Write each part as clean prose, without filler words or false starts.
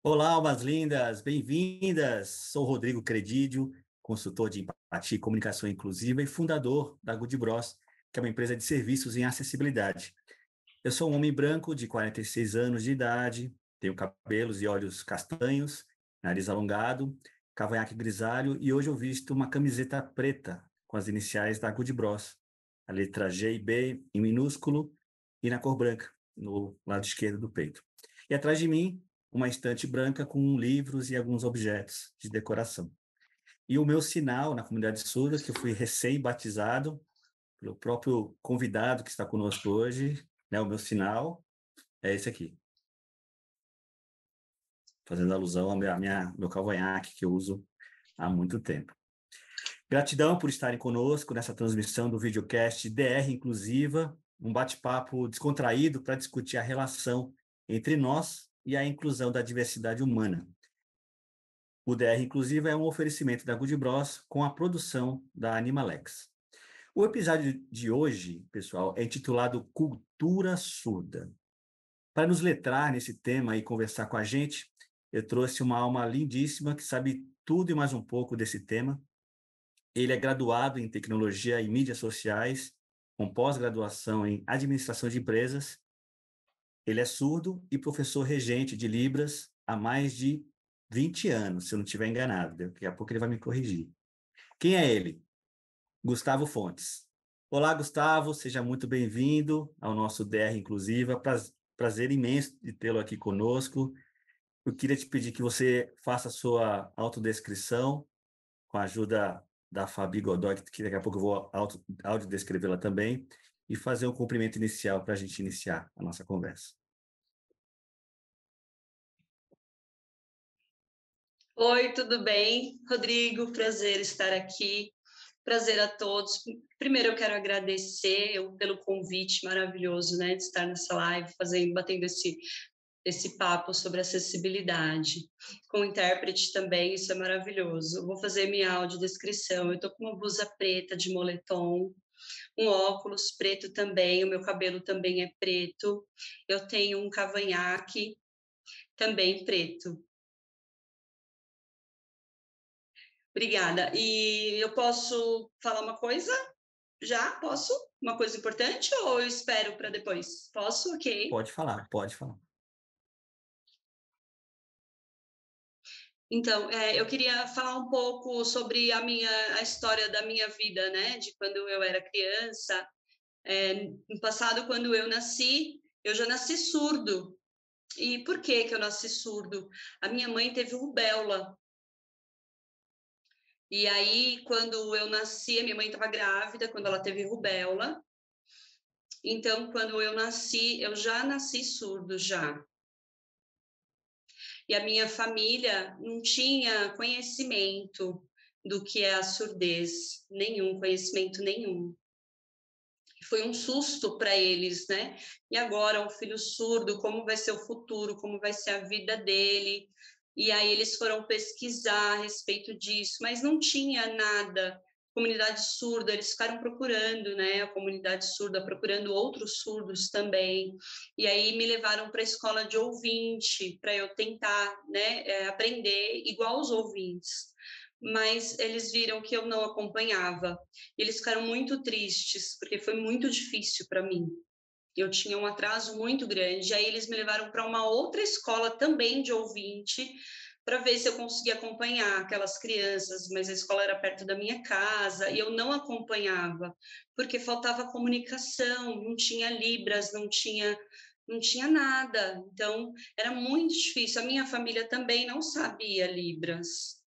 Olá, almas lindas, bem-vindas! Sou Rodrigo Credidio, consultor de empatia e comunicação inclusiva e fundador da Good Bros, que é uma empresa de serviços em acessibilidade. Eu sou um homem branco de 46 anos de idade, tenho cabelos e olhos castanhos, nariz alongado, cavanhaque grisalho e hoje eu visto uma camiseta preta com as iniciais da Good Bros, a letra G e B em minúsculo e na cor branca, no lado esquerdo do peito. E atrás de mim, uma estante branca com livros e alguns objetos de decoração. E o meu sinal na comunidade surda, que eu fui recém-batizado pelo próprio convidado que está conosco hoje, né, o meu sinal é esse aqui, fazendo alusão ao meu cavanhaque que eu uso há muito tempo. Gratidão por estarem conosco nessa transmissão do videocast DR Inclusiva, um bate-papo descontraído para discutir a relação entre nós e a inclusão da diversidade humana. O DR Inclusiva é um oferecimento da Good Bros com a produção da Animalex. O episódio de hoje, pessoal, é intitulado Cultura Surda. Para nos letrar nesse tema e conversar com a gente, eu trouxe uma alma lindíssima que sabe tudo e mais um pouco desse tema. Ele é graduado em tecnologia e mídias sociais, com pós-graduação em administração de empresas. Ele é surdo e professor regente de Libras há mais de 20 anos, se eu não estiver enganado. Daqui a pouco ele vai me corrigir. Quem é ele? Gustavo Fontes. Olá, Gustavo, seja muito bem-vindo ao nosso DR Inclusiva. Prazer imenso de tê-lo aqui conosco. Eu queria te pedir que você faça a sua autodescrição com a ajuda da Fabi Godoy, que daqui a pouco eu vou audiodescrevê-la também, e fazer um cumprimento inicial para a gente iniciar a nossa conversa. Oi, tudo bem? Rodrigo, prazer estar aqui. Prazer a todos. Primeiro eu quero agradecer pelo convite maravilhoso, né, de estar nessa live, batendo esse papo sobre acessibilidade. Com o intérprete também, isso é maravilhoso. Eu vou fazer minha audiodescrição. Eu estou com uma blusa preta de moletom, um óculos preto também, o meu cabelo também é preto. Eu tenho um cavanhaque também preto. Obrigada. E eu posso falar uma coisa? Já? Posso? Uma coisa importante ou eu espero para depois? Posso? Ok. Pode falar, pode falar. Então, eu queria falar um pouco sobre a história da minha vida, né? De quando eu era criança. No passado, quando eu nasci, eu já nasci surdo. E por que eu nasci surdo? A minha mãe teve rubéola. E aí, quando eu nasci, a minha mãe estava grávida, quando ela teve rubéola. Então, quando eu nasci, eu já nasci surdo já. E a minha família não tinha conhecimento do que é a surdez, nenhum conhecimento nenhum. Foi um susto para eles, né? E agora, um filho surdo, como vai ser o futuro, como vai ser a vida dele? E aí eles foram pesquisar a respeito disso, mas não tinha nada. Comunidade surda, eles ficaram procurando, né? A comunidade surda, procurando outros surdos também. E aí me levaram para a escola de ouvinte, para eu tentar, né, aprender igual os ouvintes. Mas eles viram que eu não acompanhava. E eles ficaram muito tristes, porque foi muito difícil para mim. Eu tinha um atraso muito grande. Aí eles me levaram para uma outra escola também de ouvinte, para ver se eu conseguia acompanhar aquelas crianças, mas a escola era perto da minha casa e eu não acompanhava, porque faltava comunicação, não tinha Libras, não tinha nada. Então, era muito difícil. A minha família também não sabia Libras.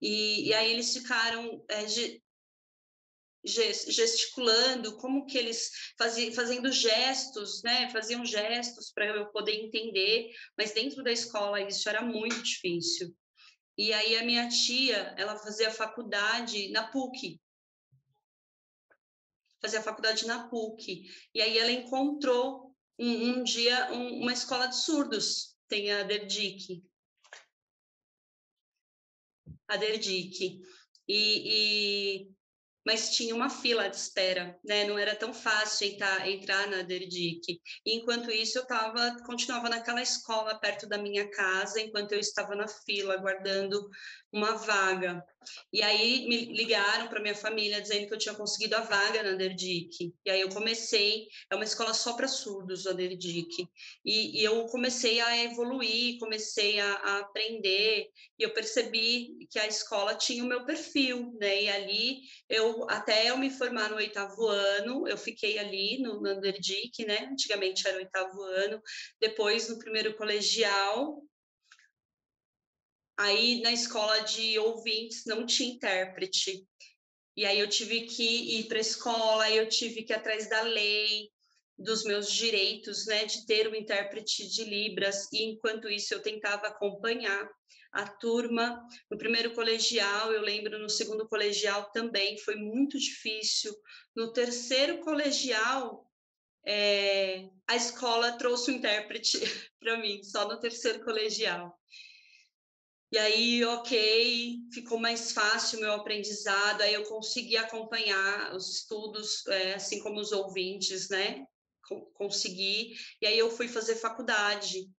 E aí eles ficaram gesticulando, como que eles fazendo gestos, né? Faziam gestos para eu poder entender, mas dentro da escola isso era muito difícil. E aí a minha tia, ela fazia faculdade na PUC, e aí ela encontrou um dia uma escola de surdos, tem a DERDIC, e mas tinha uma fila de espera, né? Não era tão fácil entrar na Derdic. E enquanto isso, continuava naquela escola perto da minha casa, enquanto eu estava na fila, aguardando uma vaga. E aí me ligaram para minha família dizendo que eu tinha conseguido a vaga na Derdic. E aí eu comecei, é uma escola só para surdos, a Derdic. E eu comecei a evoluir, comecei a aprender, e eu percebi que a escola tinha o meu perfil, né? E ali até eu me formar no 8º ano, eu fiquei ali no Underdic, né? Antigamente era o 8º ano, depois no primeiro colegial. Aí na escola de ouvintes não tinha intérprete. E aí eu tive que ir para a escola, eu tive que ir atrás da lei, dos meus direitos, né, de ter um intérprete de Libras, e enquanto isso eu tentava acompanhar a turma. No primeiro colegial, eu lembro, no segundo colegial também foi muito difícil. No terceiro colegial, a escola trouxe um intérprete para mim, só no terceiro colegial. E aí, ok, ficou mais fácil o meu aprendizado, aí eu consegui acompanhar os estudos, assim como os ouvintes, né? Consegui. E aí eu fui fazer faculdade.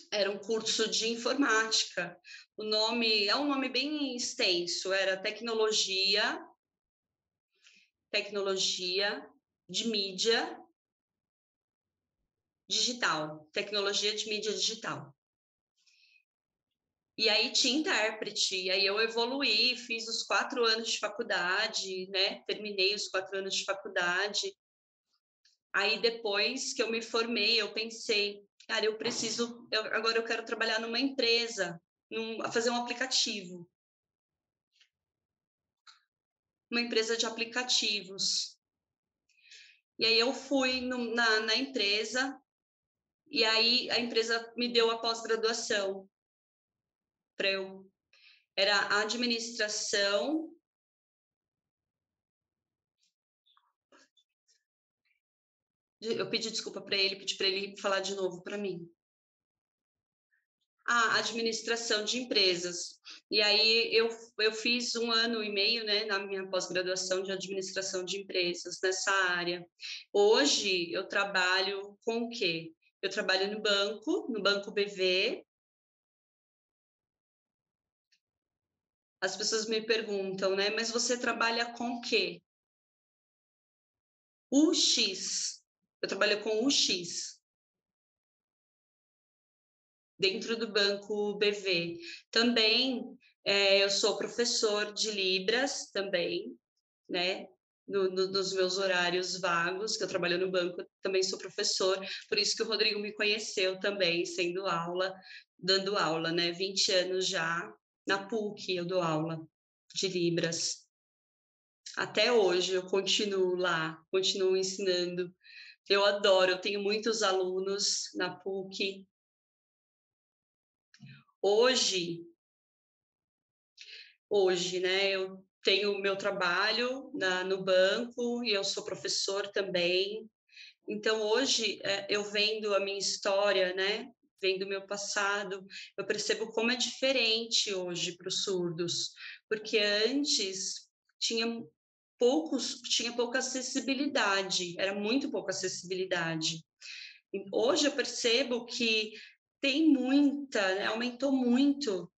Era um curso de informática. O nome é um nome bem extenso, era tecnologia de mídia digital, tecnologia de mídia digital. E aí tinha intérprete, e aí eu evoluí, fiz os 4 anos de faculdade, né? Terminei os 4 anos de faculdade. Aí depois que eu me formei, eu pensei, cara, agora eu quero trabalhar numa empresa, fazer um aplicativo. Uma empresa de aplicativos. E aí eu fui na empresa, e aí a empresa me deu a pós-graduação para eu. Era a administração. Eu pedi desculpa para ele, pedi para ele falar de novo para mim. A administração de empresas. E aí eu fiz 1 ano e meio, né, na minha pós-graduação de administração de empresas nessa área. Hoje eu trabalho com o quê? Eu trabalho no Banco BV. As pessoas me perguntam, né, mas você trabalha com o quê? UX. Eu trabalho com UX. Dentro do Banco BV. Também eu sou professor de Libras também, né? Nos meus horários vagos, que eu trabalho no banco, também sou professor, por isso que o Rodrigo me conheceu também, dando aula, né? 20 anos já, na PUC eu dou aula de Libras. Até hoje eu continuo lá, continuo ensinando. Eu adoro, eu tenho muitos alunos na PUC. Hoje, né, eu tenho o meu trabalho no banco e eu sou professor também. Então, hoje, eu vendo a minha história, né, vendo o meu passado, eu percebo como é diferente hoje para os surdos, porque antes tinha pouca acessibilidade, era muito pouca acessibilidade. Hoje eu percebo que tem muita, né, aumentou muito.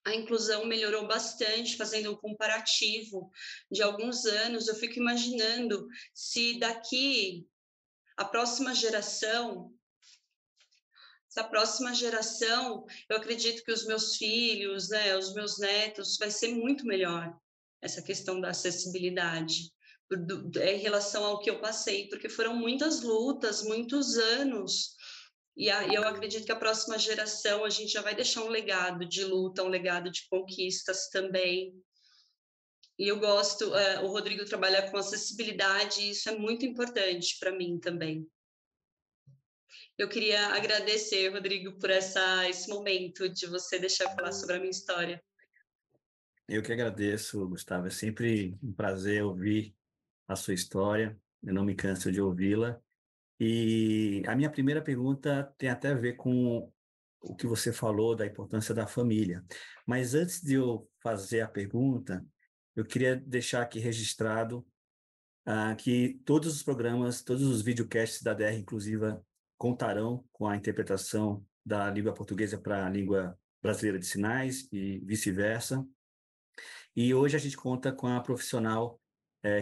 A inclusão melhorou bastante, fazendo um comparativo de alguns anos. Eu fico imaginando se daqui a próxima geração, essa próxima geração, eu acredito que os meus filhos, né, os meus netos, vai ser muito melhor essa questão da acessibilidade em relação ao que eu passei, porque foram muitas lutas, muitos anos. E eu acredito que a próxima geração a gente já vai deixar um legado de luta, um legado de conquistas também. E eu gosto, o Rodrigo trabalha com acessibilidade, e isso é muito importante para mim também. Eu queria agradecer, Rodrigo, por esse momento de você deixar eu falar sobre a minha história. Eu que agradeço, Gustavo. É sempre um prazer ouvir a sua história. Eu não me canso de ouvi-la. E a minha primeira pergunta tem até a ver com o que você falou da importância da família. Mas antes de eu fazer a pergunta, eu queria deixar aqui registrado que todos os programas, todos os videocasts da DR Inclusiva contarão com a interpretação da língua portuguesa para a língua brasileira de sinais e vice-versa. E hoje a gente conta com a profissional,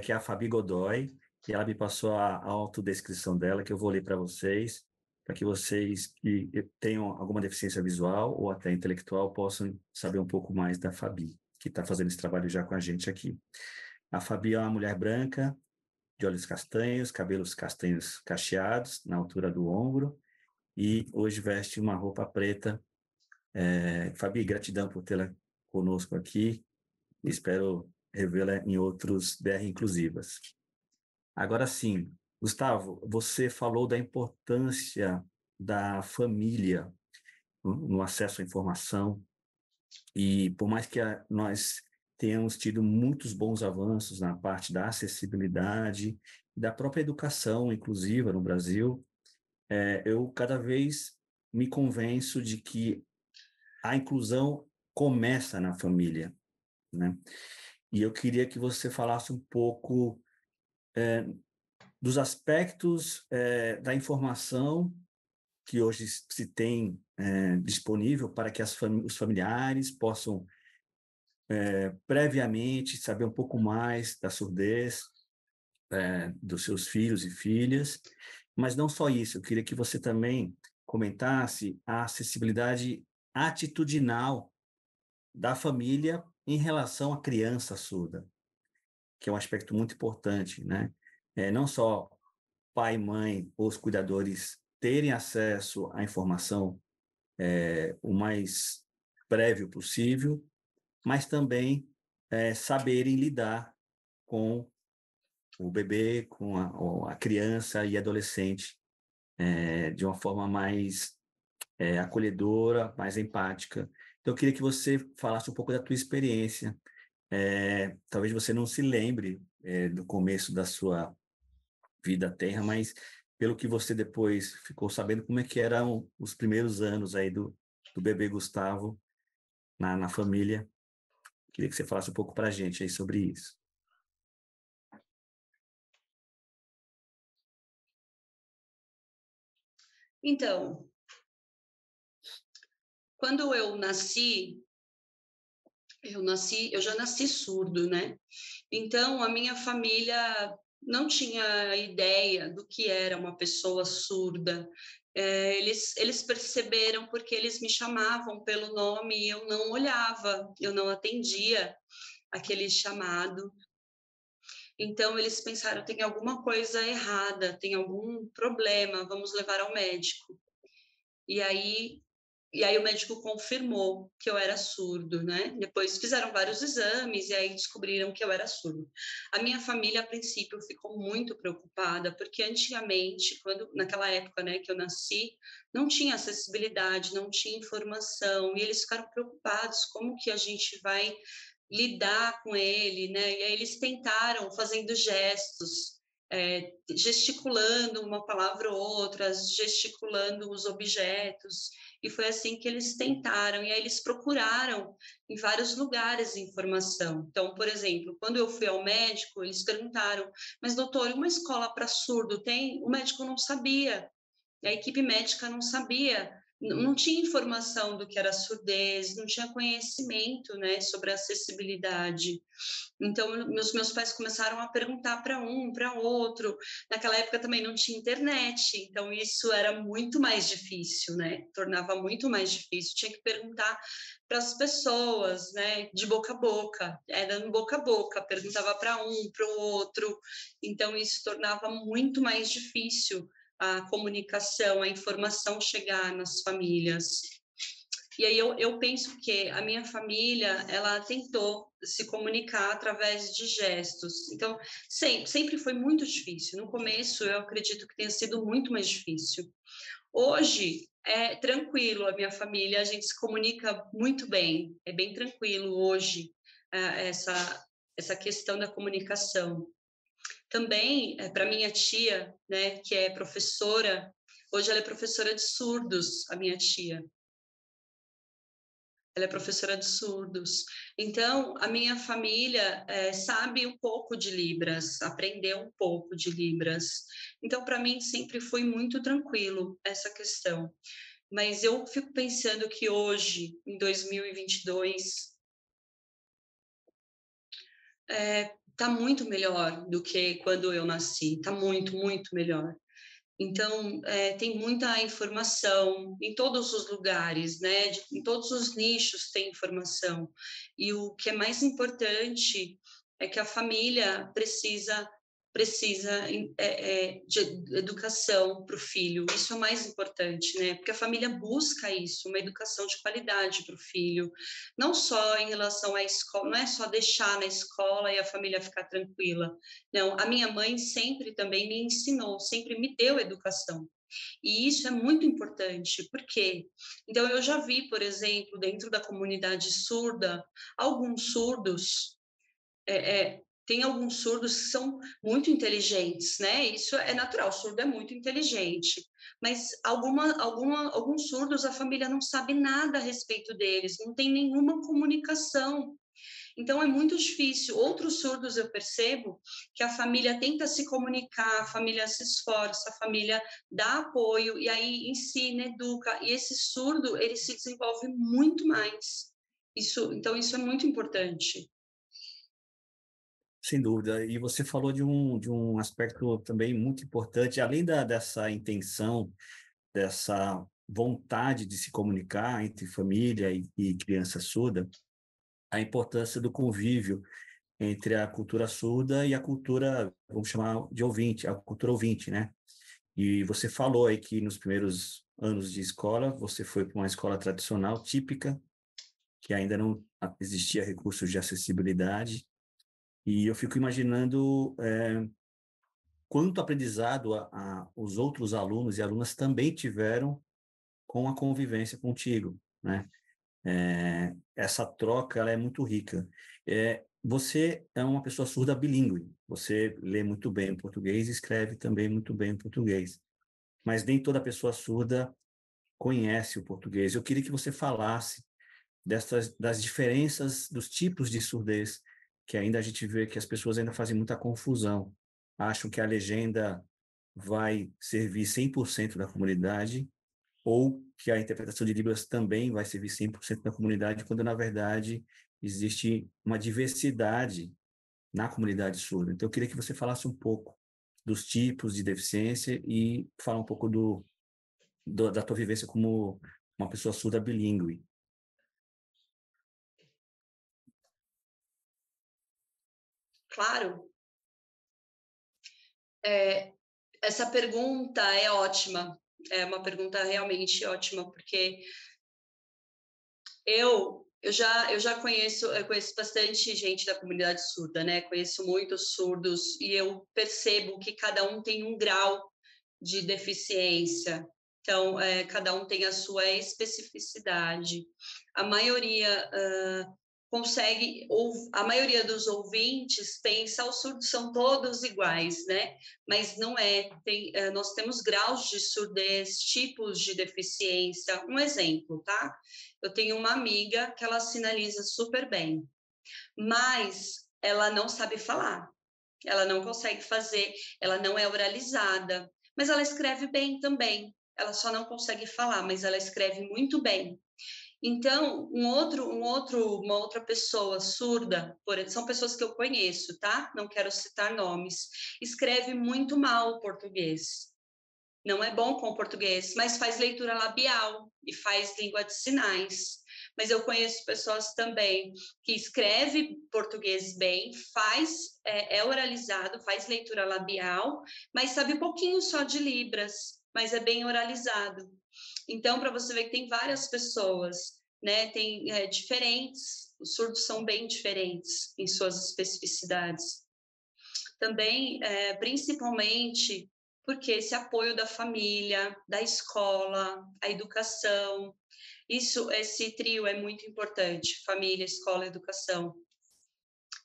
que é a Fabi Godoy, e ela me passou a autodescrição dela, que eu vou ler para vocês, para que vocês que tenham alguma deficiência visual ou até intelectual possam saber um pouco mais da Fabi, que está fazendo esse trabalho já com a gente aqui. A Fabi é uma mulher branca, de olhos castanhos, cabelos castanhos cacheados, na altura do ombro, e hoje veste uma roupa preta. Fabi, gratidão por tê-la conosco aqui. Espero revê-la em outros DR Inclusivas. Agora sim, Gustavo, você falou da importância da família no acesso à informação, e por mais que nós tenhamos tido muitos bons avanços na parte da acessibilidade, da própria educação inclusiva no Brasil, eu cada vez me convenço de que a inclusão começa na família, né? E eu queria que você falasse um pouco dos aspectos da informação que hoje se tem disponível para que os familiares possam previamente saber um pouco mais da surdez dos seus filhos e filhas, mas não só isso, eu queria que você também comentasse a acessibilidade atitudinal da família em relação à criança surda, que é um aspecto muito importante, né? Não só pai, mãe ou os cuidadores terem acesso à informação o mais prévio possível, mas também saberem lidar com o bebê, com a criança e adolescente de uma forma mais acolhedora, mais empática. Então, eu queria que você falasse um pouco da tua experiência. Talvez você não se lembre do começo da sua vida terra, mas pelo que você depois ficou sabendo, como é que eram os primeiros anos aí do bebê Gustavo na família. Queria que você falasse um pouco para a gente aí sobre isso. Então, quando eu já nasci surdo, né? Então, a minha família não tinha ideia do que era uma pessoa surda. Eles perceberam porque eles me chamavam pelo nome e eu não olhava, eu não atendia aquele chamado. Então, eles pensaram, tem alguma coisa errada, tem algum problema, vamos levar ao médico. E aí o médico confirmou que eu era surdo, né? Depois fizeram vários exames e aí descobriram que eu era surdo. A minha família, a princípio, ficou muito preocupada, porque antigamente, naquela época, né, que eu nasci, não tinha acessibilidade, não tinha informação, e eles ficaram preocupados como que a gente vai lidar com ele, né? E aí eles tentaram fazendo gestos, gesticulando uma palavra ou outra, gesticulando os objetos, e foi assim que eles tentaram, e aí eles procuraram em vários lugares informação. Então, por exemplo, quando eu fui ao médico, eles perguntaram, mas doutor, uma escola para surdo tem? O médico não sabia, a equipe médica não sabia, não tinha informação do que era surdez, não tinha conhecimento, né, sobre a acessibilidade. Então, meus pais começaram a perguntar para um, para outro. Naquela época também não tinha internet, então isso era muito mais difícil, né? Tornava muito mais difícil. Tinha que perguntar para as pessoas, né? De boca a boca, era no boca a boca, perguntava para um, para o outro. Então, isso tornava muito mais difícil a comunicação, a informação chegar nas famílias. E aí eu penso que a minha família, ela tentou se comunicar através de gestos. Então, sempre foi muito difícil. No começo, eu acredito que tenha sido muito mais difícil. Hoje, é tranquilo, a minha família, a gente se comunica muito bem. É bem tranquilo hoje, essa questão da comunicação. Também, para minha tia, né, que é professora, hoje ela é professora de surdos, a minha tia. ela é professora de surdos. Então, a minha família sabe um pouco de Libras, aprendeu um pouco de Libras. Então, para mim, sempre foi muito tranquilo essa questão. Mas eu fico pensando que hoje, em 2022, tá muito melhor do que quando eu nasci, tá muito, muito melhor. Então, tem muita informação em todos os lugares, né? Em todos os nichos tem informação. E o que é mais importante é que a família precisa de educação para o filho. Isso é o mais importante, né? Porque a família busca isso, uma educação de qualidade para o filho, não só em relação à escola, não é só deixar na escola e a família ficar tranquila. Não, a minha mãe sempre também me ensinou, sempre me deu educação. E isso é muito importante, por quê? Então, eu já vi, por exemplo, dentro da comunidade surda, alguns surdos tem alguns surdos que são muito inteligentes, né? Isso é natural, o surdo é muito inteligente. Mas alguns surdos, a família não sabe nada a respeito deles, não tem nenhuma comunicação. Então, é muito difícil. Outros surdos eu percebo que a família tenta se comunicar, a família se esforça, a família dá apoio, e aí ensina, educa. E esse surdo, ele se desenvolve muito mais. Então, isso é muito importante. Sem dúvida. E você falou de um aspecto também muito importante, além dessa intenção, dessa vontade de se comunicar entre família e criança surda, a importância do convívio entre a cultura surda e a cultura, vamos chamar de ouvinte, a cultura ouvinte, né? E você falou aí que nos primeiros anos de escola, você foi para uma escola tradicional, típica, que ainda não existia recursos de acessibilidade, e eu fico imaginando quanto aprendizado os outros alunos e alunas também tiveram com a convivência contigo, né? Essa troca ela é muito rica. Você é uma pessoa surda bilíngue, você lê muito bem o português e escreve também muito bem o português, mas nem toda pessoa surda conhece o português. Eu queria que você falasse das diferenças, dos tipos de surdez, que ainda a gente vê que as pessoas ainda fazem muita confusão. Acham que a legenda vai servir 100% da comunidade, ou que a interpretação de Libras também vai servir 100% da comunidade, quando, na verdade, existe uma diversidade na comunidade surda. Então, eu queria que você falasse um pouco dos tipos de deficiência e falar um pouco da tua vivência como uma pessoa surda bilíngue. Claro, essa pergunta é ótima, é uma pergunta realmente ótima, porque eu conheço bastante gente da comunidade surda, né? Conheço muitos surdos e eu percebo que cada um tem um grau de deficiência. Então, cada um tem a sua especificidade. A maioria a maioria dos ouvintes pensa os surdos são todos iguais, né? Mas não é. Nós temos graus de surdez, tipos de deficiência. Um exemplo, tá? Eu tenho uma amiga que ela sinaliza super bem, mas ela não sabe falar. Ela não consegue fazer, ela não é oralizada, mas ela escreve bem também. Ela só não consegue falar, mas ela escreve muito bem. Então, uma outra pessoa surda, são pessoas que eu conheço, tá? Não quero citar nomes, escreve muito mal o português. Não é bom com o português, mas faz leitura labial e faz língua de sinais. Mas eu conheço pessoas também que escreve português bem, é oralizado, faz leitura labial, mas sabe pouquinho só de Libras, mas é bem oralizado. Então, para você ver que tem várias pessoas, né? Tem diferentes, os surdos são bem diferentes em suas especificidades. Também, principalmente, porque esse apoio da família, da escola, a educação, esse trio é muito importante, família, escola, educação.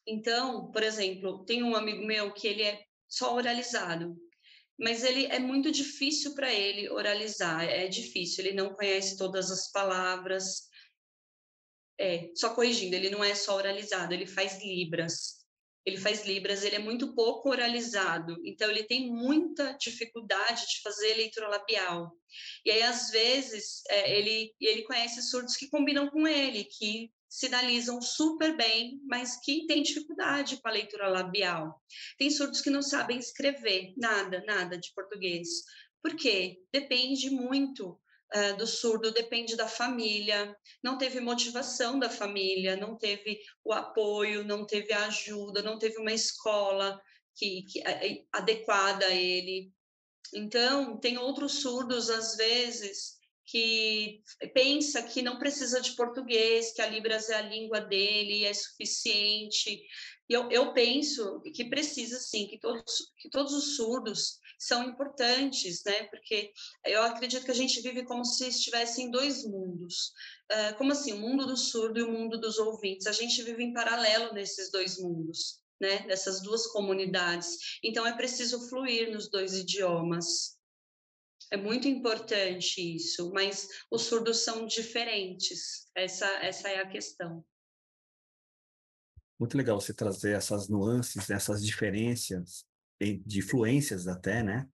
Então, por exemplo, tem um amigo meu que ele é só oralizado, mas ele é muito difícil para ele oralizar, é difícil, ele não conhece todas as palavras. Só corrigindo, ele não é só oralizado, ele faz libras. Ele faz libras, ele é muito pouco oralizado, então ele tem muita dificuldade de fazer leitura labial. E aí, às vezes, ele conhece surdos que combinam com ele, que sinalizam super bem, mas que têm dificuldade com a leitura labial. Tem surdos que não sabem escrever nada de português. Por quê? Depende muito do surdo, depende da família, não teve motivação da família, não teve o apoio, não teve a ajuda, não teve uma escola que adequada a ele. Então, tem outros surdos, às vezes, que pensa que não precisa de português, que a Libras é a língua dele, é suficiente. E eu penso que precisa, sim, que todos os surdos são importantes, né? Porque eu acredito que a gente vive como se estivesse em dois mundos. Como assim? O mundo do surdo e o mundo dos ouvintes. A gente vive em paralelo nesses dois mundos, né? Dessas duas comunidades. Então, é preciso fluir nos dois idiomas. É muito importante isso, mas os surdos são diferentes. Essa é a questão. Muito legal você trazer essas nuances, essas diferenças de fluências até, né?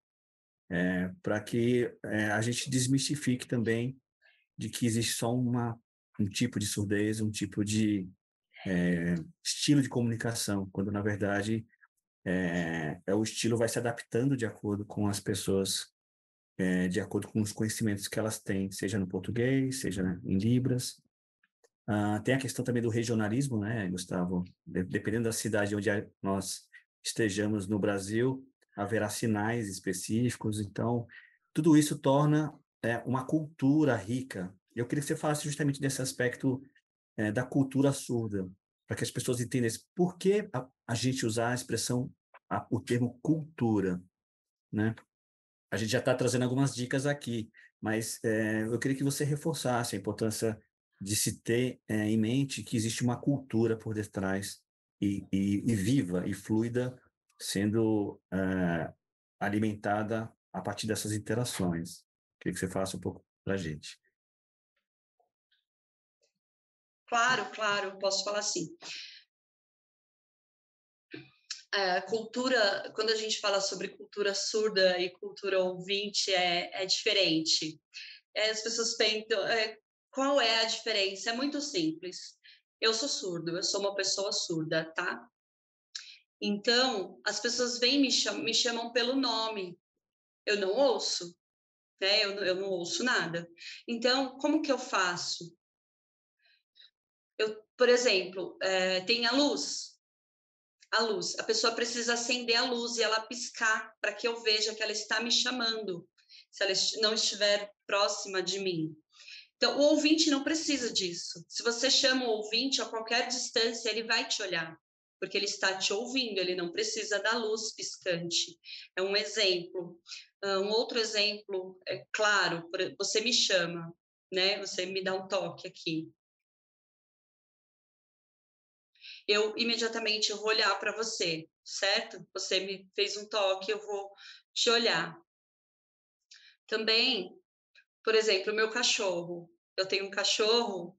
Para que a gente desmistifique também de que existe só um tipo de surdez, um tipo de estilo de comunicação, quando na verdade o estilo vai se adaptando de acordo com as pessoas, de acordo com os conhecimentos que elas têm, seja no português, seja, né, em Libras. Tem a questão também do regionalismo, né, Gustavo? Dependendo da cidade onde nós estejamos no Brasil, haverá sinais específicos, então tudo isso torna uma cultura rica. Eu queria que você falasse justamente desse aspecto da cultura surda, para que as pessoas entendessem por que a gente usar a expressão, o termo cultura, né? A gente já está trazendo algumas dicas aqui, mas eu queria que você reforçasse a importância de se ter em mente que existe uma cultura por detrás e viva e fluida, sendo alimentada a partir dessas interações. Queria que você falasse um pouco para a gente. Claro, posso falar assim. Cultura, quando a gente fala sobre cultura surda e cultura ouvinte, é diferente. As pessoas pensam, qual é a diferença? É muito simples. Eu sou surdo, eu sou uma pessoa surda, tá? Então, as pessoas vêm e me chamam pelo nome. Eu não ouço, né? Eu não ouço nada. Então, como que eu faço? Por exemplo, tem a luz. A luz. A pessoa precisa acender a luz e ela piscar para que eu veja que ela está me chamando, se ela não estiver próxima de mim. Então, o ouvinte não precisa disso. Se você chama o ouvinte a qualquer distância, ele vai te olhar, porque ele está te ouvindo, ele não precisa da luz piscante. É um exemplo. Um outro exemplo, é claro, você me chama, né? Você me dá um toque aqui. Eu imediatamente vou olhar para você, certo? Você me fez um toque, eu vou te olhar. Também, por exemplo, o meu cachorro. Eu tenho um cachorro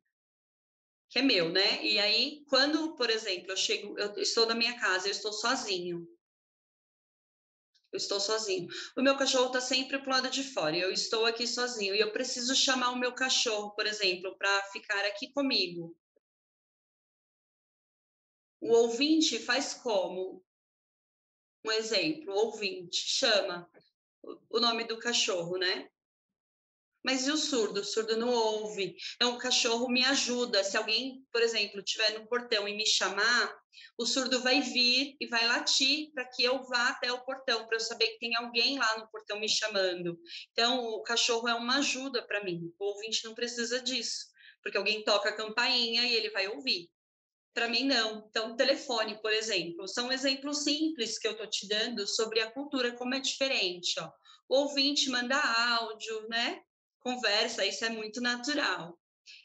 que é meu, né? E aí, quando, por exemplo, eu estou na minha casa, eu estou sozinho. Eu estou sozinho. O meu cachorro está sempre pro lado de fora, e eu estou aqui sozinho. E eu preciso chamar o meu cachorro, por exemplo, para ficar aqui comigo. O ouvinte faz como? Um exemplo, o ouvinte chama o nome do cachorro, né? Mas e o surdo? O surdo não ouve. Então, o cachorro me ajuda. Se alguém, por exemplo, estiver no portão e me chamar, o surdo vai vir e vai latir para que eu vá até o portão, para eu saber que tem alguém lá no portão me chamando. Então, o cachorro é uma ajuda para mim. O ouvinte não precisa disso, porque alguém toca a campainha e ele vai ouvir. Para mim, não. Então, telefone, por exemplo, são exemplos simples que eu estou te dando sobre a cultura, como é diferente. Ó. O ouvinte manda áudio, né? Conversa, isso é muito natural.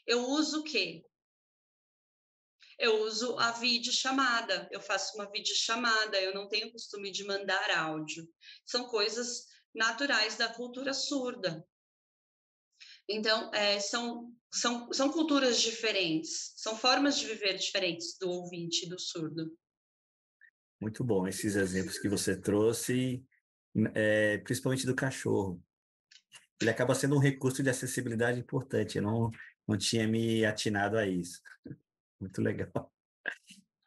Eu uso o quê? Eu uso a videochamada. Eu faço uma videochamada, eu não tenho costume de mandar áudio. São coisas naturais da cultura surda. Então, são culturas diferentes, são formas de viver diferentes do ouvinte e do surdo. Muito bom esses exemplos que você trouxe, principalmente do cachorro. Ele acaba sendo um recurso de acessibilidade importante, eu não tinha me atinado a isso. Muito legal.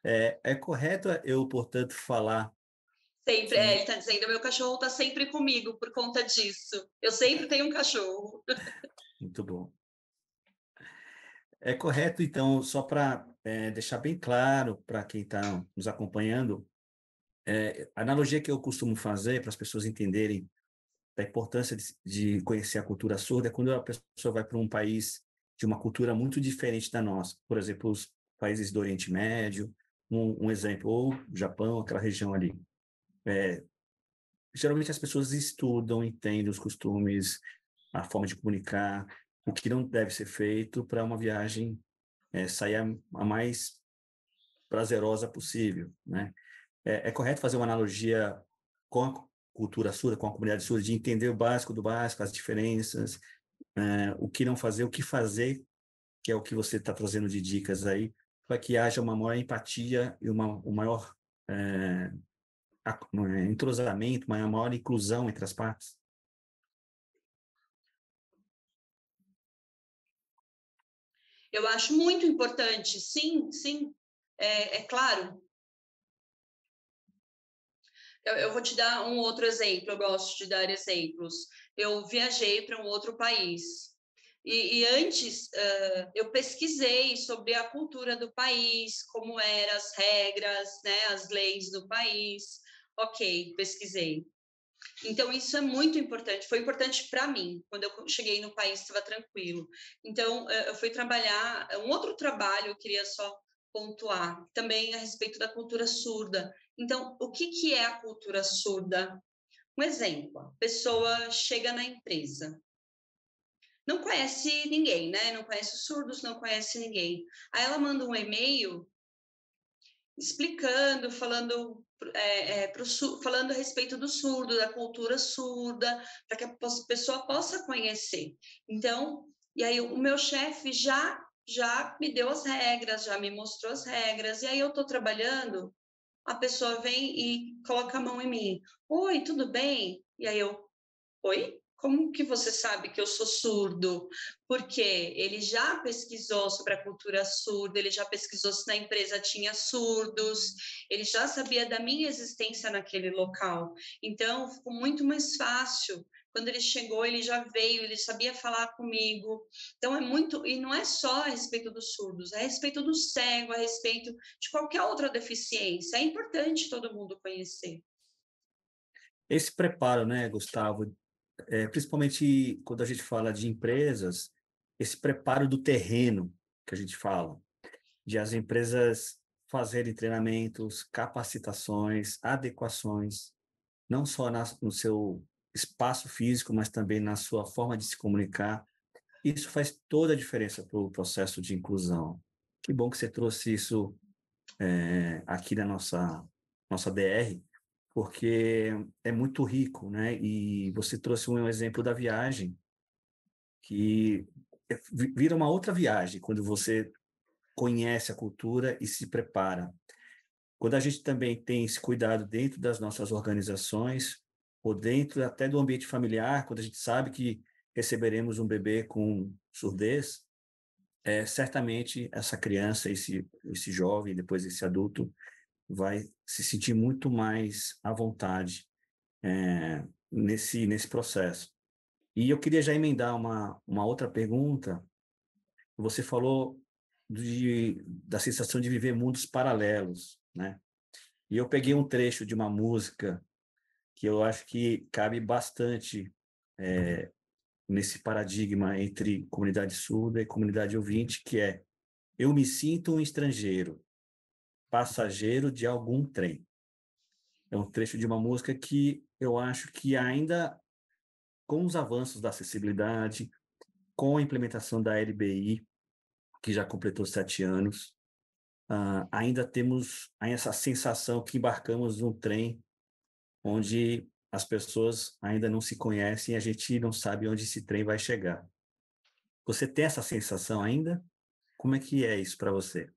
É correto eu, portanto, falar Sempre, ele que está dizendo, meu cachorro está sempre comigo por conta disso. Eu sempre tenho um cachorro. muito bom. É correto, então, só para deixar bem claro para quem está nos acompanhando, a analogia que eu costumo fazer para as pessoas entenderem da importância de conhecer a cultura surda é quando a pessoa vai para um país de uma cultura muito diferente da nossa. Por exemplo, os países do Oriente Médio, um exemplo, ou Japão, aquela região ali. Geralmente as pessoas estudam, entendem os costumes, a forma de comunicar, o que não deve ser feito para uma viagem sair a mais prazerosa possível, né? É correto fazer uma analogia com a cultura surda, com a comunidade surda, de entender o básico do básico, as diferenças, o que não fazer, o que fazer, que é o que você está trazendo de dicas aí, para que haja uma maior empatia e um maior entrosamento, uma maior inclusão entre as partes. Eu acho muito importante, sim, sim, é claro. Eu vou te dar um outro exemplo, eu gosto de dar exemplos. Eu viajei para um outro país. E antes, eu pesquisei sobre a cultura do país, como eram as regras, né, as leis do país. Ok, pesquisei. Então, isso é muito importante. Foi importante para mim. Quando eu cheguei no país, estava tranquilo. Então, eu fui trabalhar. Um outro trabalho, eu queria só pontuar, também a respeito da cultura surda. Então, o que é a cultura surda? Um exemplo: a pessoa chega na empresa, não conhece ninguém, né? Não conhece os surdos, não conhece ninguém. Aí ela manda um e-mail explicando, falando, falando a respeito do surdo, da cultura surda, para que a pessoa possa conhecer. Então, e aí o meu chefe já me deu as regras, já me mostrou as regras, e aí eu estou trabalhando, a pessoa vem e coloca a mão em mim. Oi, tudo bem? E aí eu, oi? Como que você sabe que eu sou surdo? Porque ele já pesquisou sobre a cultura surda, ele já pesquisou se na empresa tinha surdos, ele já sabia da minha existência naquele local. Então, ficou muito mais fácil. Quando ele chegou, ele já veio, ele sabia falar comigo. Então, é muito. E não é só a respeito dos surdos, é a respeito do cego, a respeito de qualquer outra deficiência. É importante todo mundo conhecer. Esse preparo, né, Gustavo, principalmente quando a gente fala de empresas, esse preparo do terreno que a gente fala, de as empresas fazerem treinamentos, capacitações, adequações, não só no seu espaço físico, mas também na sua forma de se comunicar. Isso faz toda a diferença para o processo de inclusão. Que bom que você trouxe isso aqui na nossa DR, porque é muito rico, né? E você trouxe um exemplo da viagem, que vira uma outra viagem quando você conhece a cultura e se prepara. Quando a gente também tem esse cuidado dentro das nossas organizações, ou dentro até do ambiente familiar, quando a gente sabe que receberemos um bebê com surdez, certamente essa criança, esse jovem, depois esse adulto, vai se sentir muito mais à vontade nesse processo. E eu queria já emendar uma outra pergunta. Você falou da sensação de viver mundos paralelos, né? E eu peguei um trecho de uma música que eu acho que cabe bastante nesse paradigma entre comunidade surda e comunidade ouvinte, que é: eu me sinto um estrangeiro, passageiro de algum trem. É um trecho de uma música que eu acho que ainda, com os avanços da acessibilidade, com a implementação da LBI, que já completou 7 anos, ainda temos essa sensação que embarcamos num trem onde as pessoas ainda não se conhecem e a gente não sabe onde esse trem vai chegar. Você tem essa sensação ainda? Como é que é isso para você?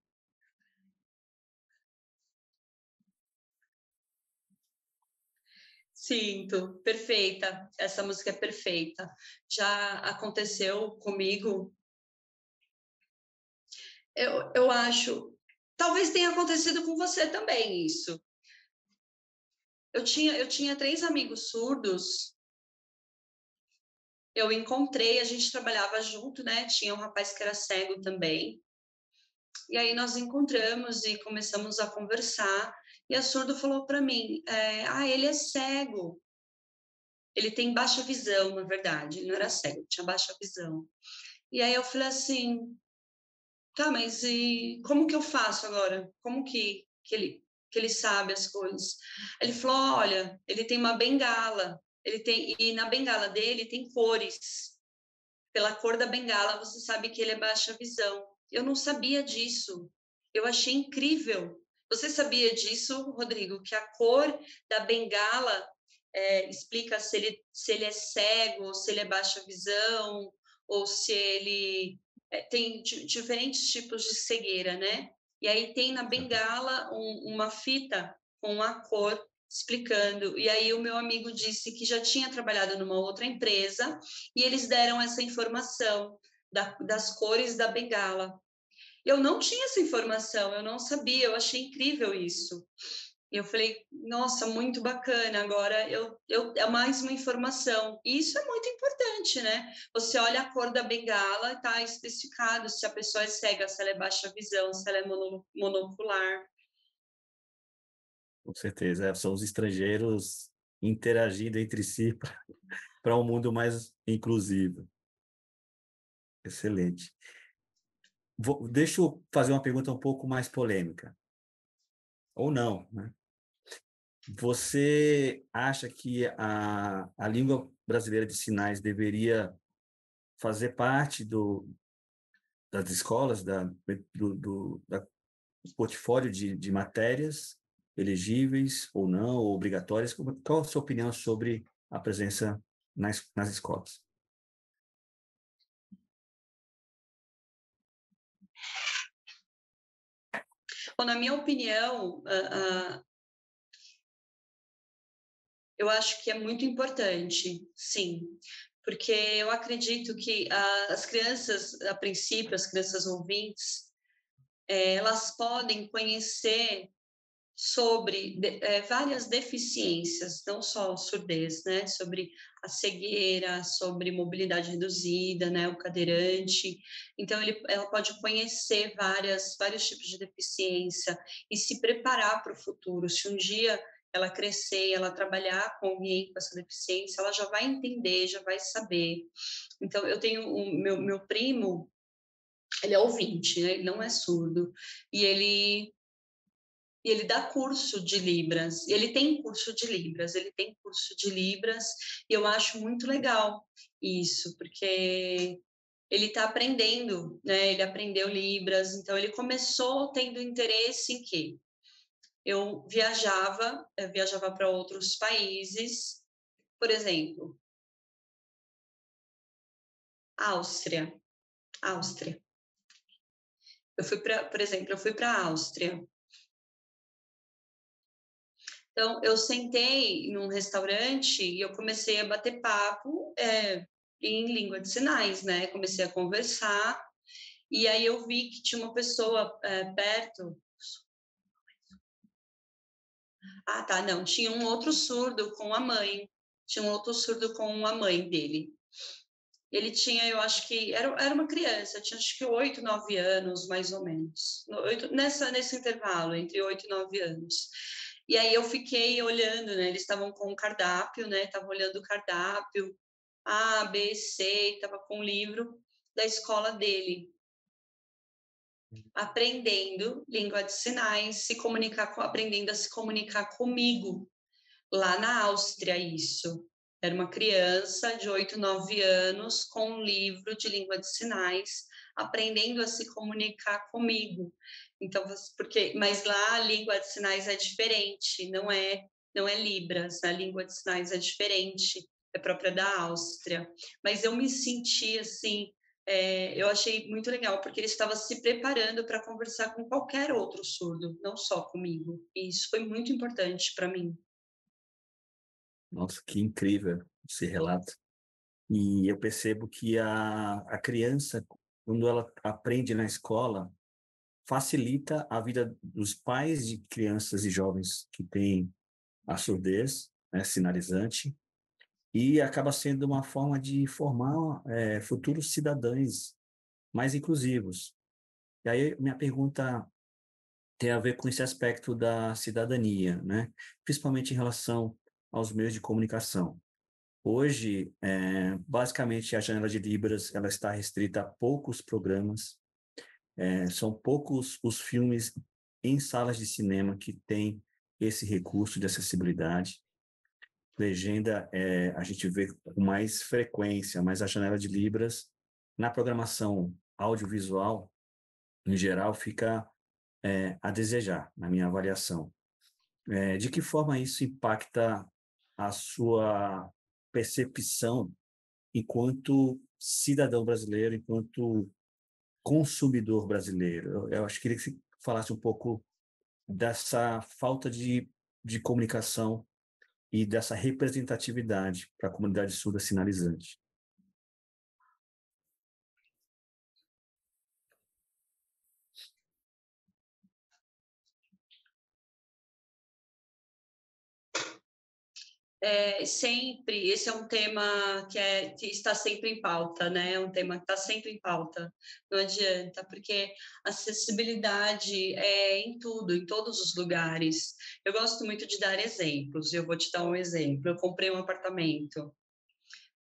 Sinto, perfeita. Essa música é perfeita. Já aconteceu comigo. Eu acho, talvez tenha acontecido com você também isso. Eu tinha 3 amigos surdos. Eu encontrei, a gente trabalhava junto, né? Tinha um rapaz que era cego também. E aí nós encontramos e começamos a conversar. E a surdo falou para mim: ele é cego. Ele tem baixa visão, na verdade. Ele não era cego, tinha baixa visão. E aí eu falei assim: tá, mas e como que eu faço agora? Como que ele sabe as coisas? Ele falou: olha, ele tem uma bengala. E na bengala dele tem cores. Pela cor da bengala, você sabe que ele é baixa visão. Eu não sabia disso. Eu achei incrível. Você sabia disso, Rodrigo? Que a cor da bengala explica se ele é cego, se ele é baixa visão, ou se ele tem diferentes tipos de cegueira, né? E aí tem na bengala uma fita com a cor explicando. E aí o meu amigo disse que já tinha trabalhado numa outra empresa e eles deram essa informação das cores da bengala. Eu não tinha essa informação, eu não sabia, eu achei incrível isso. E eu falei, nossa, muito bacana, agora é mais uma informação. E isso é muito importante, né? Você olha a cor da bengala, está especificado se a pessoa é cega, se ela é baixa visão, se ela é monocular. Com certeza, são os estrangeiros interagindo entre si para um mundo mais inclusivo. Excelente. Deixa eu fazer uma pergunta um pouco mais polêmica, ou não, né? Você acha que a língua brasileira de sinais deveria fazer parte das escolas, da portfólio de matérias elegíveis ou não, ou obrigatórias? Qual a sua opinião sobre a presença nas escolas? Bom, na minha opinião, eu acho que é muito importante, sim, porque eu acredito que as crianças, a princípio, as crianças ouvintes, elas podem conhecer sobre várias deficiências, não só surdez, né? Sobre a cegueira, sobre mobilidade reduzida, né? O cadeirante. Então, ela pode conhecer vários tipos de deficiência e se preparar para o futuro. Se um dia ela crescer e ela trabalhar com alguém com essa deficiência, ela já vai entender, já vai saber. Então, eu tenho meu primo, ele é ouvinte, né? Ele não é surdo, e ele dá curso de Libras, ele tem curso de Libras, e eu acho muito legal isso, porque ele está aprendendo, né? Ele aprendeu Libras, então ele começou tendo interesse em quê? Eu viajava para outros países, por exemplo, Áustria, Áustria. Por exemplo, eu fui para a Áustria. Então, eu sentei num restaurante e eu comecei a bater papo em língua de sinais, né? Comecei a conversar e aí eu vi que tinha uma pessoa perto. Ah, tá, não, tinha um outro surdo com a mãe. Tinha um outro surdo com a mãe dele. Ele tinha, eu acho que era uma criança, tinha acho que 8, 9 anos, mais ou menos. Nesse intervalo, entre 8 e 9 anos. E aí eu fiquei olhando, né? Eles estavam com o cardápio, né? Estavam olhando o cardápio, A, B, C, estava com o livro da escola dele. Aprendendo língua de sinais, aprendendo a se comunicar comigo, lá na Áustria, isso. Era uma criança de 8, 9 anos com um livro de língua de sinais, aprendendo a se comunicar comigo. Então, mas lá a língua de sinais é diferente, não é Libras, a língua de sinais é diferente, é própria da Áustria. Mas eu me senti assim eu achei muito legal, porque ele estava se preparando para conversar com qualquer outro surdo, não só comigo. E isso foi muito importante para mim. Nossa, que incrível esse relato. E eu percebo que a criança, quando ela aprende na escola, facilita a vida dos pais de crianças e jovens que têm a surdez, né, sinalizante, e acaba sendo uma forma de formar futuros cidadãos mais inclusivos. E aí minha pergunta tem a ver com esse aspecto da cidadania, né? Principalmente em relação aos meios de comunicação. Hoje, basicamente, a janela de Libras ela está restrita a poucos programas, são poucos os filmes em salas de cinema que têm esse recurso de acessibilidade. Legenda, a gente vê com mais frequência, mas a janela de Libras, na programação audiovisual, em geral, fica a desejar, na minha avaliação. De que forma isso impacta a sua percepção enquanto cidadão brasileiro, enquanto consumidor brasileiro? Eu acho que queria que você falasse um pouco dessa falta de comunicação e dessa representatividade para a comunidade surda sinalizante. Sempre, esse é um tema que está sempre em pauta, né? É um tema que está sempre em pauta. Não adianta, porque acessibilidade é em tudo, em todos os lugares. Eu gosto muito de dar exemplos. Eu vou te dar um exemplo. Eu comprei um apartamento,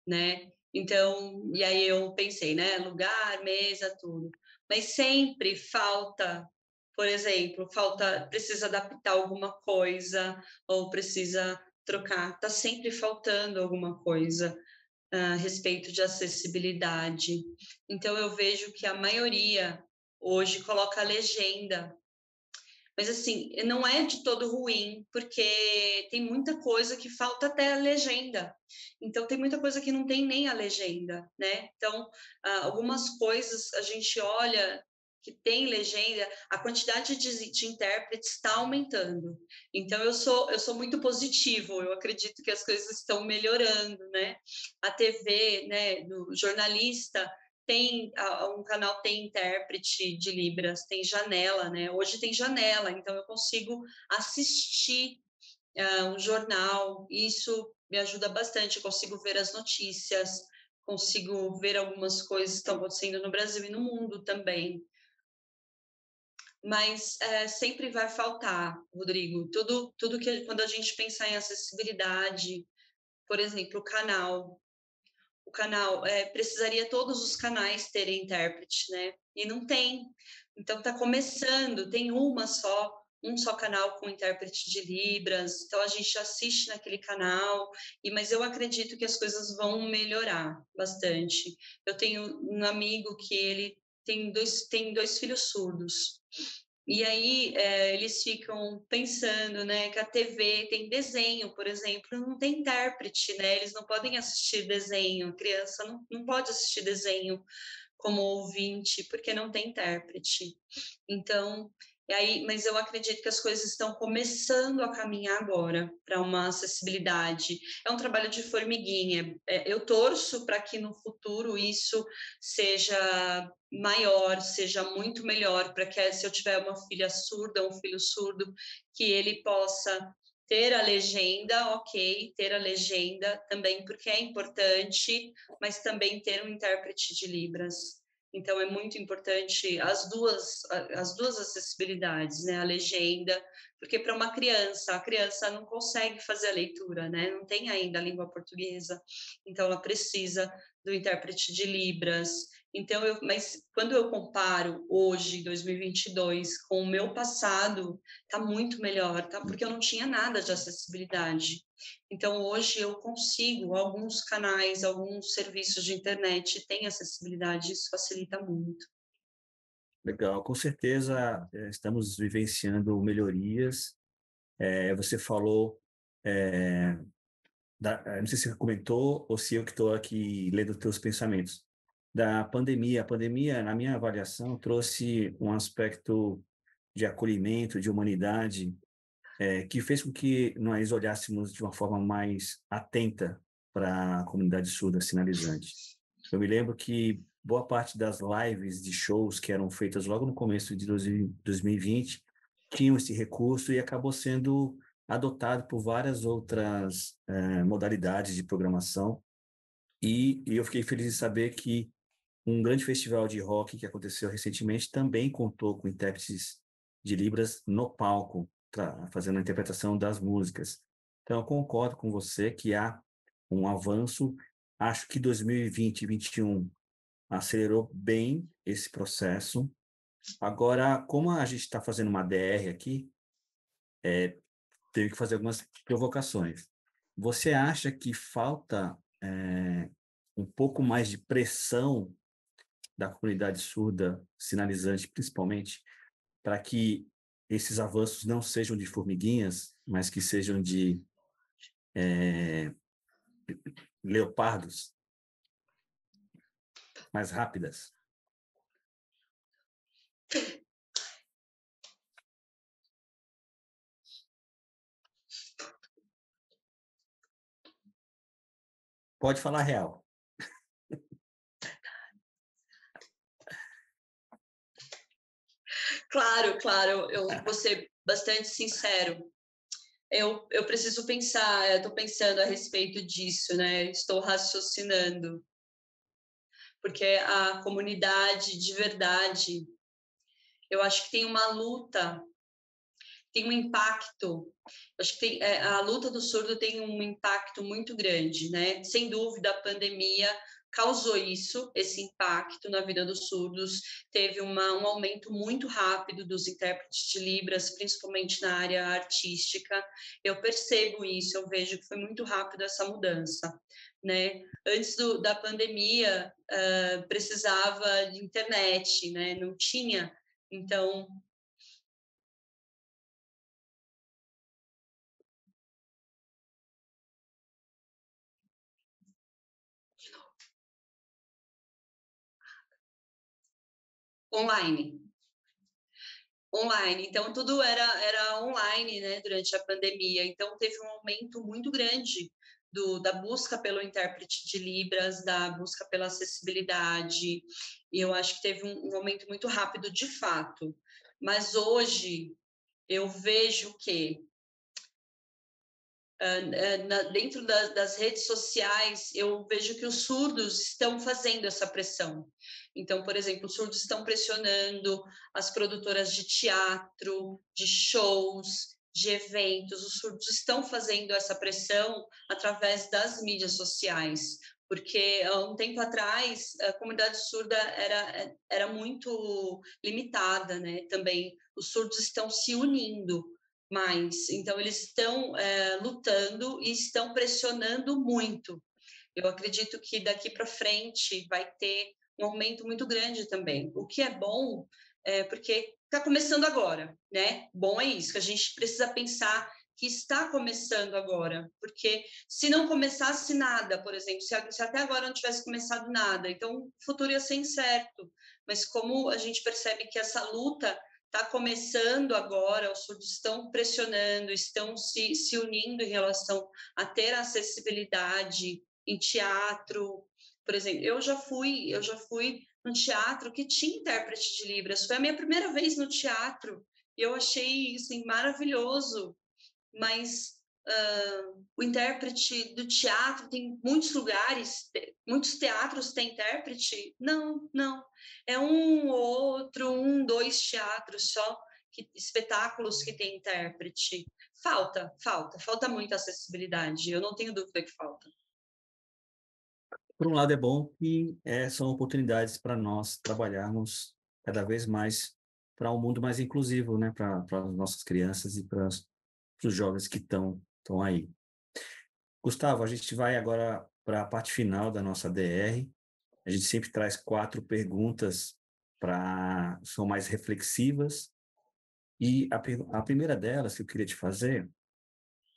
né? Então, e aí eu pensei, né? Lugar, mesa, tudo. Mas sempre falta, por exemplo, precisa adaptar alguma coisa ou precisa trocar. Está sempre faltando alguma coisa a respeito de acessibilidade. Então eu vejo que a maioria hoje coloca a legenda, mas assim, não é de todo ruim, porque tem muita coisa que falta até a legenda. Então tem muita coisa que não tem nem a legenda, né? Então, algumas coisas a gente olha que tem legenda, a quantidade de intérpretes está aumentando. Então eu sou muito positivo, eu acredito que as coisas estão melhorando, né? A TV, né, do jornalista um canal tem intérprete de Libras, tem janela, né? Hoje tem janela, então eu consigo assistir um jornal, isso me ajuda bastante, eu consigo ver as notícias, consigo ver algumas coisas que estão acontecendo no Brasil e no mundo também. Mas sempre vai faltar, Rodrigo, tudo que quando a gente pensar em acessibilidade, por exemplo, o canal precisaria todos os canais terem intérprete, né? E não tem. Então está começando, tem um só canal com intérprete de Libras, então a gente assiste naquele canal, mas eu acredito que as coisas vão melhorar bastante. Eu tenho um amigo que ele tem dois filhos surdos, e aí eles ficam pensando, né, que a TV tem desenho, por exemplo, não tem intérprete, né? Eles não podem assistir desenho, a criança não pode assistir desenho como ouvinte, porque não tem intérprete. Então, mas eu acredito que as coisas estão começando a caminhar agora para uma acessibilidade. É um trabalho de formiguinha. Eu torço para que no futuro isso seja maior, seja muito melhor, para que se eu tiver uma filha surda, um filho surdo, que ele possa ter a legenda, ok, ter a legenda também, porque é importante, mas também ter um intérprete de Libras. Então, é muito importante as duas acessibilidades, né? A legenda, porque para uma criança, a criança não consegue fazer a leitura, né? Não tem ainda a língua portuguesa, então ela precisa do intérprete de Libras. Então, mas quando eu comparo hoje, 2022, com o meu passado, está muito melhor, tá? Porque eu não tinha nada de acessibilidade. Então, hoje eu consigo, alguns canais, alguns serviços de internet têm acessibilidade, isso facilita muito. Legal, com certeza estamos vivenciando melhorias. Você falou, não sei se você comentou ou se eu que estou aqui lendo teus pensamentos, da pandemia. A pandemia, na minha avaliação, trouxe um aspecto de acolhimento, de humanidade, que fez com que nós olhássemos de uma forma mais atenta para a comunidade surda sinalizante. Eu me lembro que boa parte das lives de shows que eram feitas logo no começo de 2020 tinham esse recurso e acabou sendo adotado por várias outras modalidades de programação. E eu fiquei feliz de saber que um grande festival de rock que aconteceu recentemente também contou com intérpretes de Libras no palco, fazendo a interpretação das músicas. Então, eu concordo com você que há um avanço. Acho que 2020 e 2021 acelerou bem esse processo. Agora, como a gente está fazendo uma DR aqui, tenho que fazer algumas provocações. Você acha que falta um pouco mais de pressão da comunidade surda, sinalizante principalmente, para que esses avanços não sejam de formiguinhas, mas que sejam de leopardos mais rápidas? Pode falar real. Claro, claro, eu vou ser bastante sincero. Eu preciso pensar, eu estou pensando a respeito disso, né? Estou raciocinando, porque a comunidade de verdade, eu acho que tem uma luta, tem um impacto. Acho que a luta do surdo tem um impacto muito grande, né? Sem dúvida, a pandemia causou isso, esse impacto na vida dos surdos. Teve um aumento muito rápido dos intérpretes de Libras, principalmente na área artística. Eu percebo isso, eu vejo que foi muito rápido essa mudança, né? Antes da pandemia, precisava de internet, né? Não tinha. Então, online. Online, então tudo era online, né, durante a pandemia, então teve um aumento muito grande da busca pelo intérprete de Libras, da busca pela acessibilidade, e eu acho que teve um aumento muito rápido de fato. Mas hoje eu vejo que dentro das redes sociais, eu vejo que os surdos estão fazendo essa pressão. Então, por exemplo, os surdos estão pressionando as produtoras de teatro, de shows, de eventos. Os surdos estão fazendo essa pressão através das mídias sociais, porque há um tempo atrás a comunidade surda era muito limitada, né? Também os surdos estão se unindo mais. Então, eles estão lutando e estão pressionando muito. Eu acredito que daqui para frente vai ter um aumento muito grande também, o que é bom, porque está começando agora, né? Bom é isso, que a gente precisa pensar que está começando agora, porque se não começasse nada, por exemplo, se até agora não tivesse começado nada, então o futuro ia ser incerto, mas como a gente percebe que essa luta está começando agora, os surdos estão pressionando, estão se unindo em relação a ter acessibilidade em teatro, por exemplo, eu já fui num teatro que tinha intérprete de Libras, foi a minha primeira vez no teatro, e eu achei isso assim, maravilhoso, mas o intérprete do teatro tem muitos lugares, muitos teatros têm intérprete? Não, não. É um ou outro, dois teatros só, espetáculos que têm intérprete. Falta muita acessibilidade, eu não tenho dúvida que falta. Por um lado, é bom que são oportunidades para nós trabalharmos cada vez mais para um mundo mais inclusivo, né? Para as nossas crianças e para os jovens que estão aí. Gustavo, a gente vai agora para a parte final da nossa DR. A gente sempre traz 4 perguntas são mais reflexivas. E a primeira delas que eu queria te fazer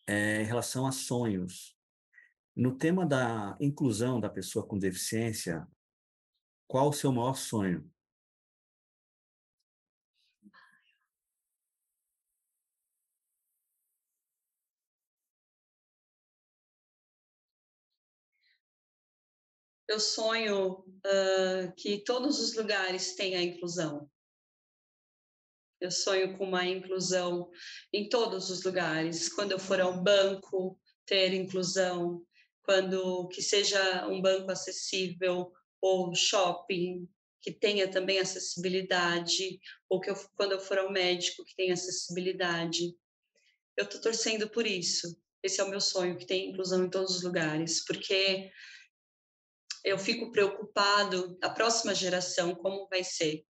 é em relação a sonhos. No tema da inclusão da pessoa com deficiência, Qual o seu maior sonho? Eu sonho que todos os lugares tenham inclusão. Eu sonho com uma inclusão em todos os lugares. Quando eu for ao banco, ter inclusão. Quando que seja um banco acessível ou shopping que tenha também acessibilidade, ou quando eu for ao médico que tenha acessibilidade. Eu estou torcendo por isso. Esse é o meu sonho, que tenha inclusão em todos os lugares, porque eu fico preocupado a próxima geração como vai ser.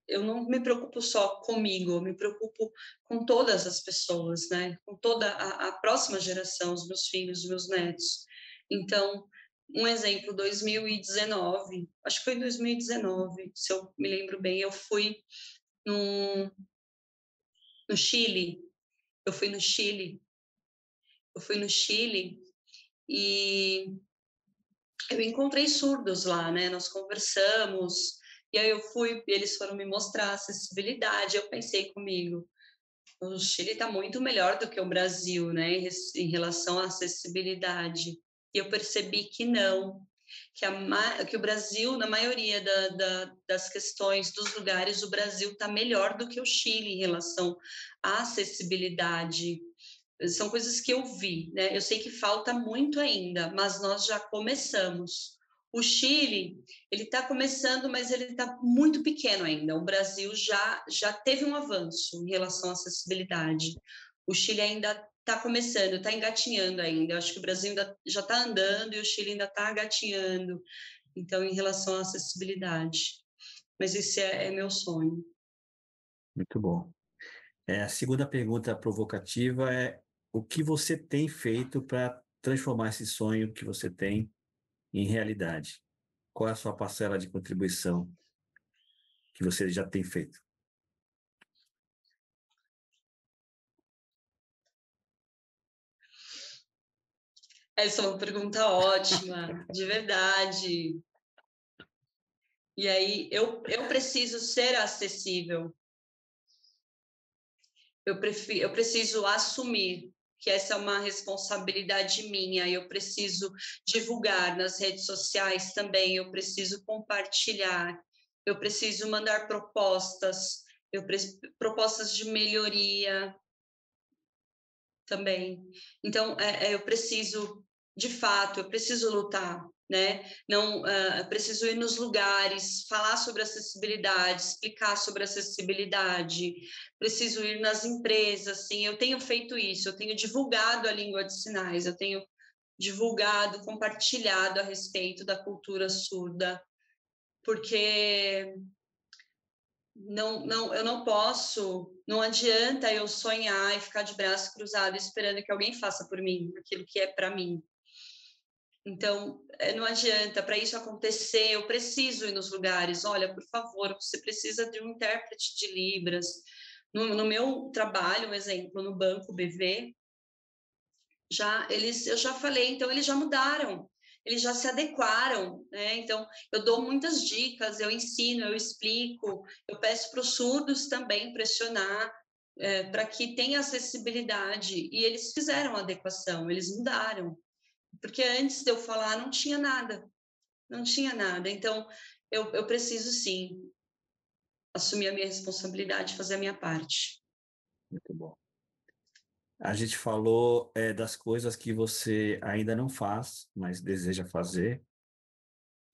Eu não me preocupo só comigo, eu me preocupo com todas as pessoas, né? Com toda a próxima geração, os meus filhos, os meus netos. Então, um exemplo, 2019, acho que foi 2019, se eu me lembro bem, eu fui no Chile, eu fui no Chile, e eu encontrei surdos lá, né? Nós conversamos, e aí eu fui, eles foram me mostrar a acessibilidade. Eu pensei comigo, o Chile está muito melhor do que o Brasil, né? Em relação à acessibilidade. E eu percebi que não, que o Brasil, na maioria das questões, dos lugares, o Brasil está melhor do que o Chile em relação à acessibilidade. São coisas que eu vi, né? Eu sei que falta muito ainda, mas nós já começamos. O Chile, ele está começando, mas ele está muito pequeno ainda. O Brasil já teve um avanço em relação à acessibilidade. O Chile ainda está começando, está engatinhando ainda. Eu acho que o Brasil ainda já está andando e o Chile ainda está engatinhando. Então, em relação à acessibilidade. Mas esse é meu sonho. Muito bom. A segunda pergunta provocativa é: o que você tem feito para transformar esse sonho que você tem em realidade? Qual é a sua parcela de contribuição que você já tem feito? Essa é uma pergunta ótima, de verdade. E aí, eu preciso ser acessível. Eu preciso assumir que essa é uma responsabilidade minha. Eu preciso divulgar nas redes sociais também. Eu preciso compartilhar. Eu preciso mandar propostas. Propostas de melhoria também. Então, eu preciso, de fato, eu preciso lutar, né? Não, preciso ir nos lugares, falar sobre acessibilidade, explicar sobre acessibilidade. Preciso ir nas empresas, sim. Eu tenho feito isso. Eu tenho divulgado a língua de sinais. Eu tenho divulgado, compartilhado a respeito da cultura surda, porque eu não posso, não adianta eu sonhar e ficar de braço cruzado esperando que alguém faça por mim aquilo que é para mim. Então, não adianta, para isso acontecer, eu preciso ir nos lugares. Olha, por favor, você precisa de um intérprete de Libras. No meu trabalho, um exemplo, no Banco BV, eu já falei, então eles já mudaram, eles já se adequaram, né? Então, eu dou muitas dicas, eu ensino, eu explico, eu peço para os surdos também pressionar para que tenha acessibilidade, e eles fizeram a adequação, eles mudaram, porque antes de eu falar não tinha nada, não tinha nada. Então, eu preciso sim assumir a minha responsabilidade, fazer a minha parte. Muito bom. A gente falou das coisas que você ainda não faz, mas deseja fazer.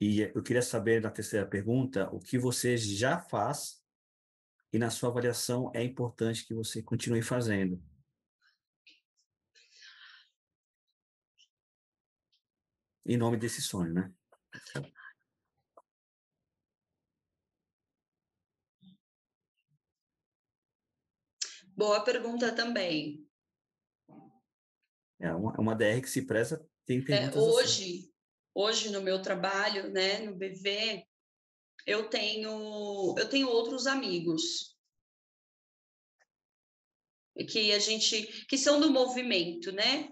E eu queria saber, na terceira pergunta, o que você já faz e, na sua avaliação, é importante que você continue fazendo, em nome desse sonho, né? Boa pergunta também. É uma DR que se preza, tem perguntas assim. Hoje no meu trabalho, né, no BV, eu tenho outros amigos. que são do movimento, né,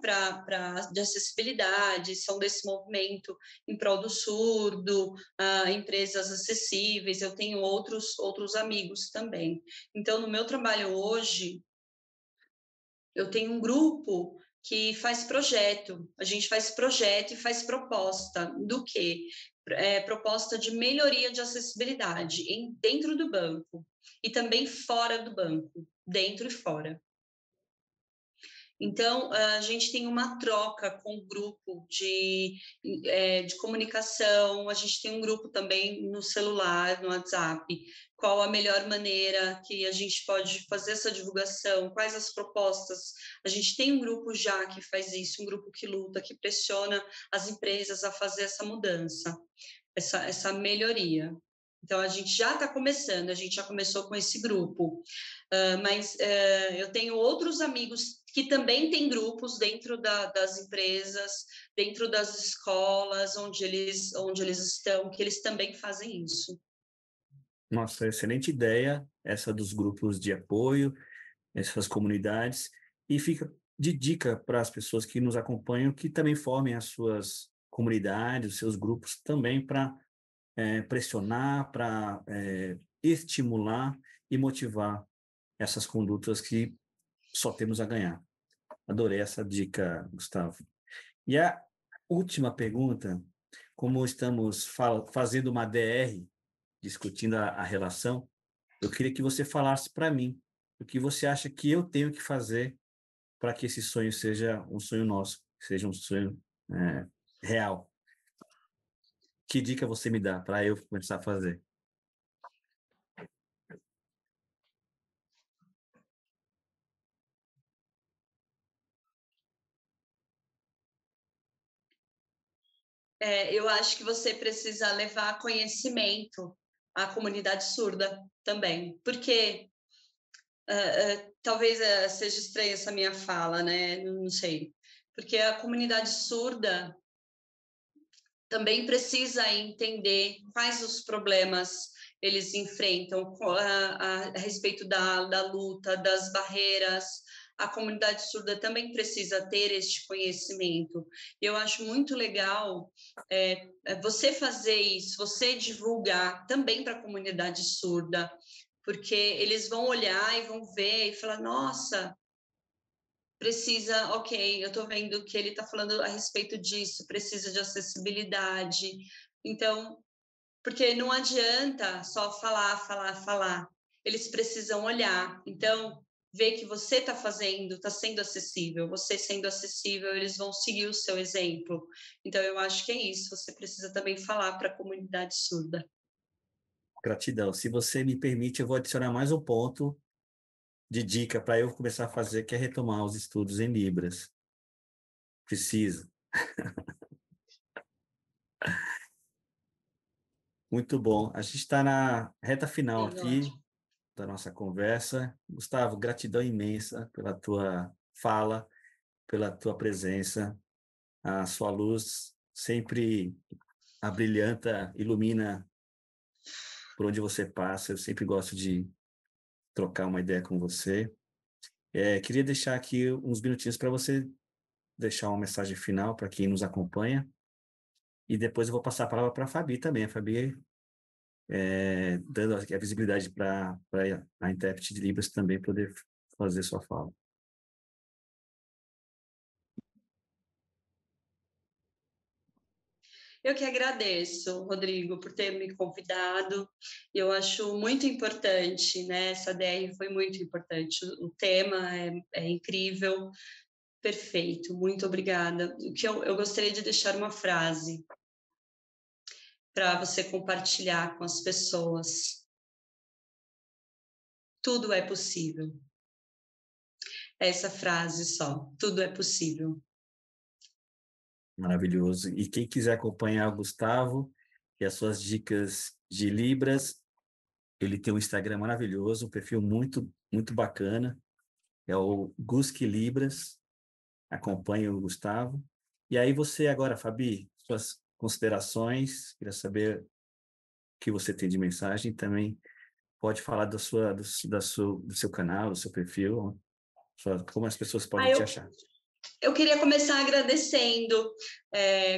de acessibilidade, são desse movimento em prol do surdo, empresas acessíveis. Eu tenho outros amigos também. Então, no meu trabalho hoje, eu tenho um grupo que faz projeto. A gente faz projeto e faz proposta do quê? Proposta de melhoria de acessibilidade dentro do banco e também fora do banco, dentro e fora. Então, a gente tem uma troca com o grupo de comunicação, a gente tem um grupo também no celular, no WhatsApp, qual a melhor maneira que a gente pode fazer essa divulgação, quais as propostas. A gente tem um grupo já que faz isso, um grupo que luta, que pressiona as empresas a fazer essa mudança, essa melhoria. Então, a gente já está começando, a gente já começou com esse grupo, mas eu tenho outros amigos que também têm grupos dentro das empresas, dentro das escolas onde eles estão, que eles também fazem isso. Nossa, excelente ideia, essa dos grupos de apoio, essas comunidades, e fica de dica para as pessoas que nos acompanham, que também formem as suas comunidades, os seus grupos também para pressionar, para estimular e motivar essas condutas que só temos a ganhar. Adorei essa dica, Gustavo. E a última pergunta, como estamos fazendo uma DR, discutindo a relação, eu queria que você falasse para mim o que você acha que eu tenho que fazer para que esse sonho seja um sonho nosso, seja um sonho real. Que dica você me dá para eu começar a fazer? Eu acho que você precisa levar conhecimento à comunidade surda também, porque talvez seja estranha essa minha fala, né? Não sei, porque a comunidade surda também precisa entender quais os problemas eles enfrentam a respeito da luta, das barreiras. A comunidade surda também precisa ter este conhecimento. Eu acho muito legal você fazer isso, você divulgar também para a comunidade surda, porque eles vão olhar e vão ver e falar, nossa, precisa, ok, eu estou vendo que ele está falando a respeito disso, precisa de acessibilidade. Então, porque não adianta só falar, falar, falar. Eles precisam olhar. Então, ver que você está fazendo, está sendo acessível. Você sendo acessível, eles vão seguir o seu exemplo. Então, eu acho que é isso. Você precisa também falar para a comunidade surda. Gratidão. Se você me permite, eu vou adicionar mais um ponto de dica para eu começar a fazer, que é retomar os estudos em Libras. Preciso. Muito bom. A gente está na reta final Sim, aqui ótimo. da nossa conversa. Gustavo, gratidão imensa pela tua fala, pela tua presença. A sua luz sempre abrilhanta, ilumina por onde você passa. Eu sempre gosto de trocar uma ideia com você. Queria deixar aqui uns minutinhos para você deixar uma mensagem final para quem nos acompanha. E depois eu vou passar a palavra para a Fabi também. A Fabi dando a visibilidade para a intérprete de Libras também poder fazer sua fala. Eu que agradeço, Rodrigo, por ter me convidado. Eu acho muito importante, né? Essa DR foi muito importante. O tema é incrível, perfeito. Muito obrigada. O que eu gostaria de deixar uma frase para você compartilhar com as pessoas. Tudo é possível. Essa frase só. Tudo é possível. Maravilhoso. E quem quiser acompanhar o Gustavo e as suas dicas de Libras, ele tem um Instagram maravilhoso, um perfil muito, muito bacana. É o Gusque Libras. Acompanhe o Gustavo. E aí você agora, Fabi, suas considerações, queria saber o que você tem de mensagem também. Pode falar do seu canal, do seu perfil. Como as pessoas Ah, podem te achar? eu queria começar agradecendo,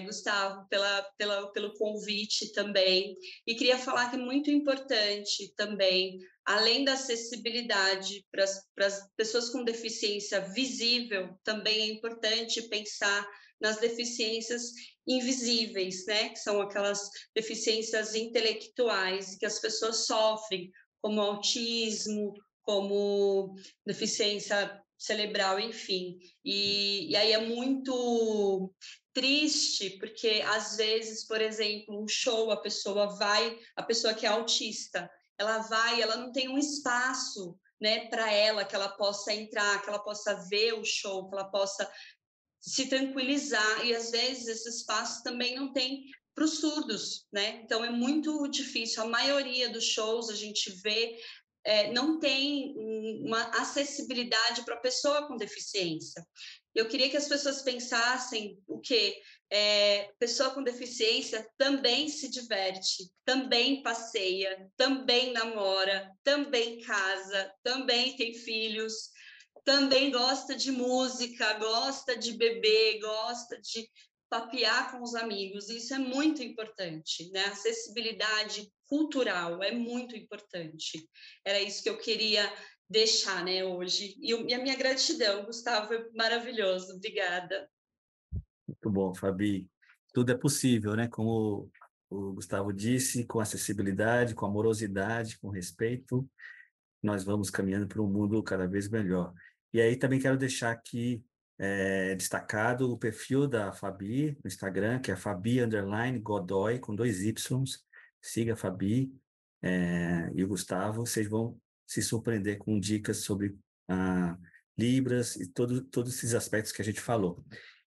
Gustavo, pelo convite também. E queria falar que é muito importante também, além da acessibilidade para as pessoas com deficiência visível, também é importante pensar nas deficiências invisíveis, né? Que são aquelas deficiências intelectuais que as pessoas sofrem, como autismo, como deficiência cerebral, enfim. E aí é muito triste, porque às vezes, por exemplo, um show, a pessoa que é autista, ela não tem um espaço, né, para ela, que ela possa entrar, que ela possa ver o show, que ela possa se tranquilizar, e às vezes esse espaço também não tem para os surdos, né? Então é muito difícil. A maioria dos shows a gente vê não tem uma acessibilidade para a pessoa com deficiência. Eu queria que as pessoas pensassem o quê? Pessoa com deficiência também se diverte, também passeia, também namora, também casa, também tem filhos, também gosta de música, gosta de beber, gosta de papear com os amigos. Isso é muito importante, né? Acessibilidade cultural é muito importante. Era isso que eu queria deixar, né, hoje. E a minha gratidão, Gustavo, foi maravilhoso. Obrigada. Muito bom, Fabi. Tudo é possível, né? Como o Gustavo disse, com acessibilidade, com amorosidade, com respeito, nós vamos caminhando para um mundo cada vez melhor. E aí também quero deixar aqui destacado o perfil da Fabi no Instagram, que é Fabi_Godoy, com 2 Ys. Siga a Fabi e o Gustavo, vocês vão se surpreender com dicas sobre Libras e todos esses aspectos que a gente falou.